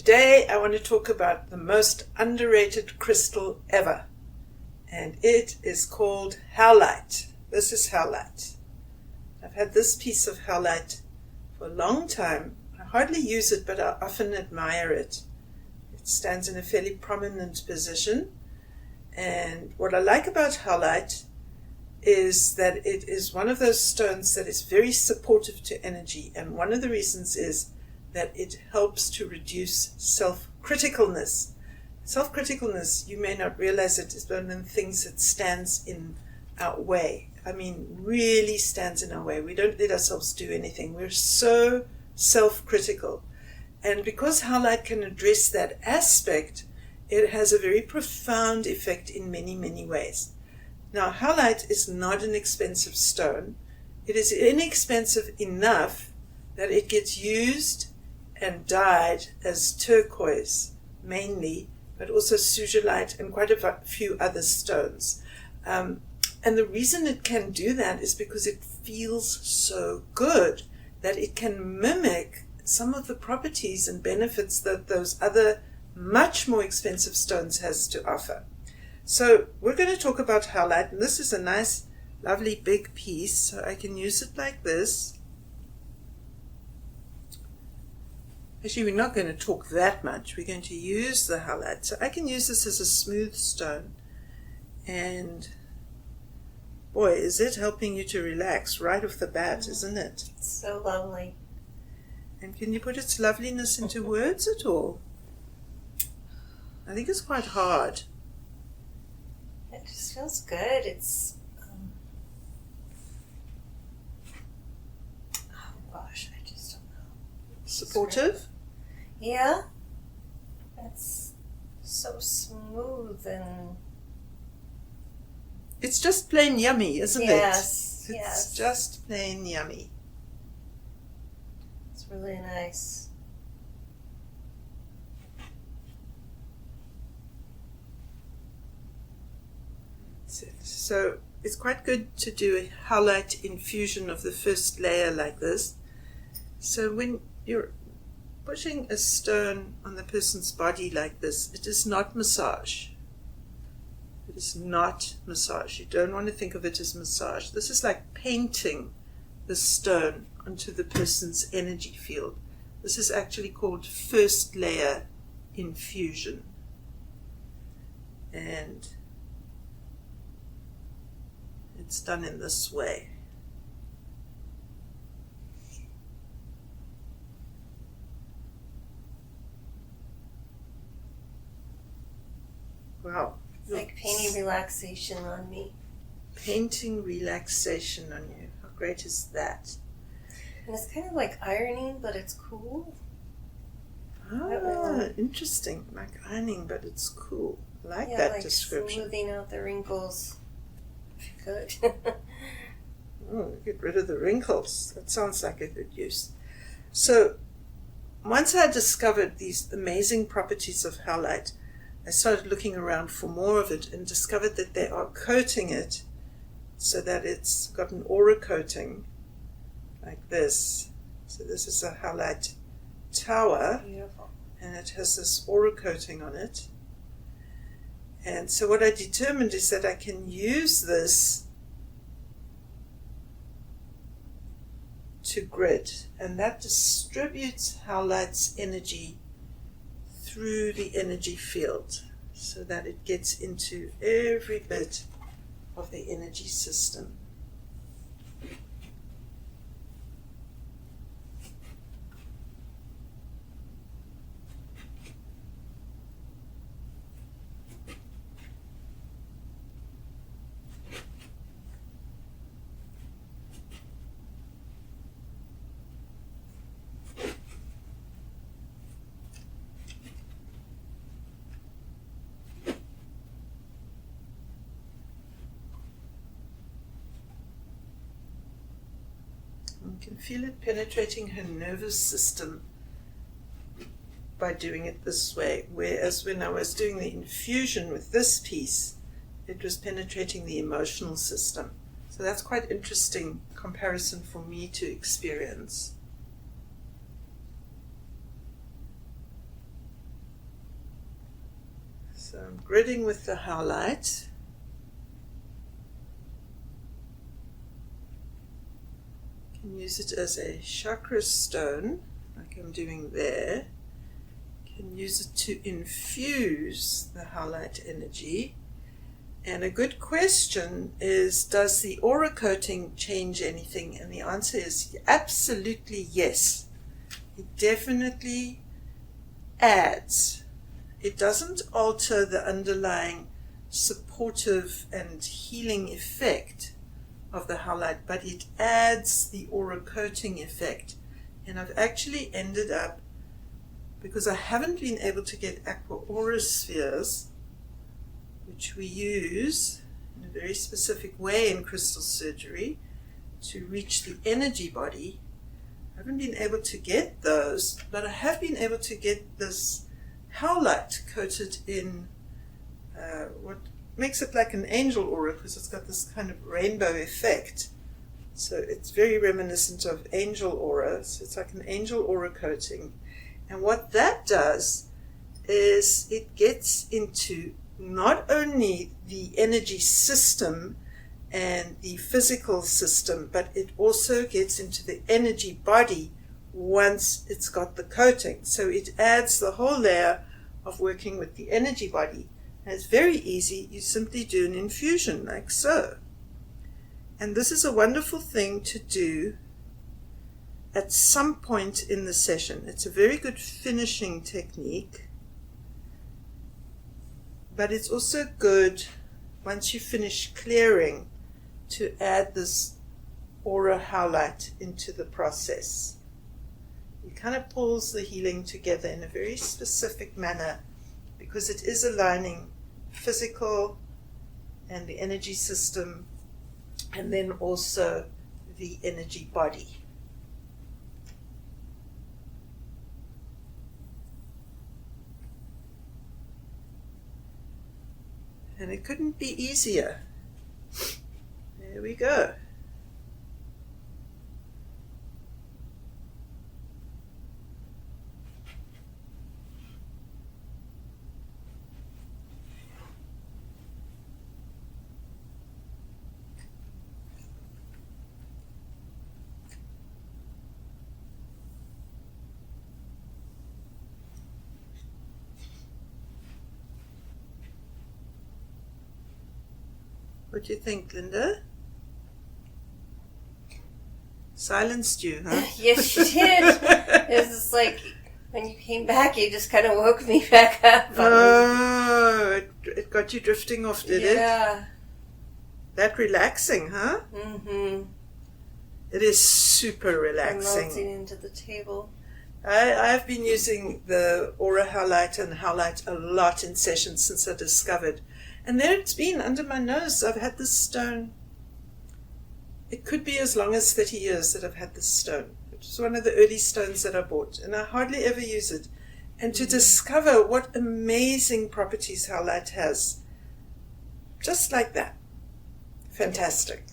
today I want to talk about the most underrated crystal ever, and it is called Howlite. This is Howlite. I've had this piece of Howlite for a long time. I hardly use it, but I often admire it. It stands in a fairly prominent position, and what I like about Howlite is that it is one of those stones that is very supportive to energy, and one of the reasons is that it helps to reduce self-criticalness. Self-criticalness, you may not realize it, is one of the things that stands in our way. I mean, really stands in our way. We don't let ourselves do anything. We're so self-critical. And because Howlite can address that aspect, it has a very profound effect in many, many ways. Now, Howlite is not an expensive stone. It is inexpensive enough that it gets used and dyed as turquoise mainly, but also sugilite and quite a few other stones. And the reason it can do that is because it feels so good that it can mimic some of the properties and benefits that those other much more expensive stones has to offer. So we're going to talk about Howlite, and this is a nice, lovely big piece, so I can use it like this. Actually, we're not going to talk that much. We're going to use the Howlite. So I can use this as a smooth stone. And boy, is it helping you to relax right off the bat, isn't it? It's so lovely. And can you put its loveliness into words at all? I think it's quite hard. It just feels good. It's, oh gosh, I just don't know. Supportive? Yeah, it's so smooth and... It's just plain yummy, isn't it? Yes, It's just plain yummy. It's really nice. So it's quite good to do a Howlite infusion of the first layer like this. So when you're pushing a stone on the person's body like this, it is not massage. It is not massage. You don't want to think of it as massage. This is like painting the stone onto the person's energy field. This is actually called first layer infusion. And it's done in this way. Wow. It's like painting relaxation on me. Painting relaxation on you. How great is that? And it's kind of like ironing, but it's cool. Ah, interesting. Like ironing, but it's cool. I like Yeah, that like description. smoothing out the wrinkles. If you could. Oh, get rid of the wrinkles. That sounds like a good use. So, once I discovered these amazing properties of Howlite, I started looking around for more of it and discovered that they are coating it so that it's got an aura coating like this. So this is a Howlite tower. Beautiful. And it has this aura coating on it. And so what I determined is that I can use this to grid, and that distributes Howlite's energy through the energy field so that it gets into every bit of the energy system. You can feel it penetrating her nervous system by doing it this way, whereas when I was doing the infusion with this piece, it was penetrating the emotional system. So that's quite interesting comparison for me to experience. So I'm gridding with the Howlite. You can use it as a chakra stone, like I'm doing there. You can use it to infuse the Howlite energy. And a good question is, does the aura coating change anything? And the answer is absolutely yes. It definitely adds. It doesn't alter the underlying supportive and healing effect of the Howlite, but it adds the aura coating effect. And I've actually ended up, because I haven't been able to get aqua aura spheres, which we use in a very specific way in crystal surgery to reach the energy body. I haven't been able to get those, but I have been able to get this Howlite coated in what makes it like an angel aura, because it's got this kind of rainbow effect. So it's very reminiscent of angel aura. So it's like an angel aura coating. And what that does is it gets into not only the energy system and the physical system, but it also gets into the energy body once it's got the coating. So it adds the whole layer of working with the energy body. And it's very easy. You simply do an infusion like so. And this is a wonderful thing to do at some point in the session. It's a very good finishing technique. But it's also good, once you finish clearing, to add this aura Howlite into the process. It kind of pulls the healing together in a very specific manner, because it is aligning physical and the energy system, and then also the energy body. And it couldn't be easier. There we go. What do you think, Linda? Silenced you, huh? Yes, you did. It was just like, when you came back, you just kind of woke me back up. Oh, it got you drifting off, did it? Yeah. That relaxing, huh? Mm-hmm. It is super relaxing. Melting into the table. I've been using the Aura Howlite and Howlite a lot in sessions since I discovered. And there it's been under my nose. I've had this stone. It could be as long as 30 years that I've had this stone. It was one of the early stones that I bought, and I hardly ever use it. And to discover what amazing properties Howlite has, just like that. Fantastic.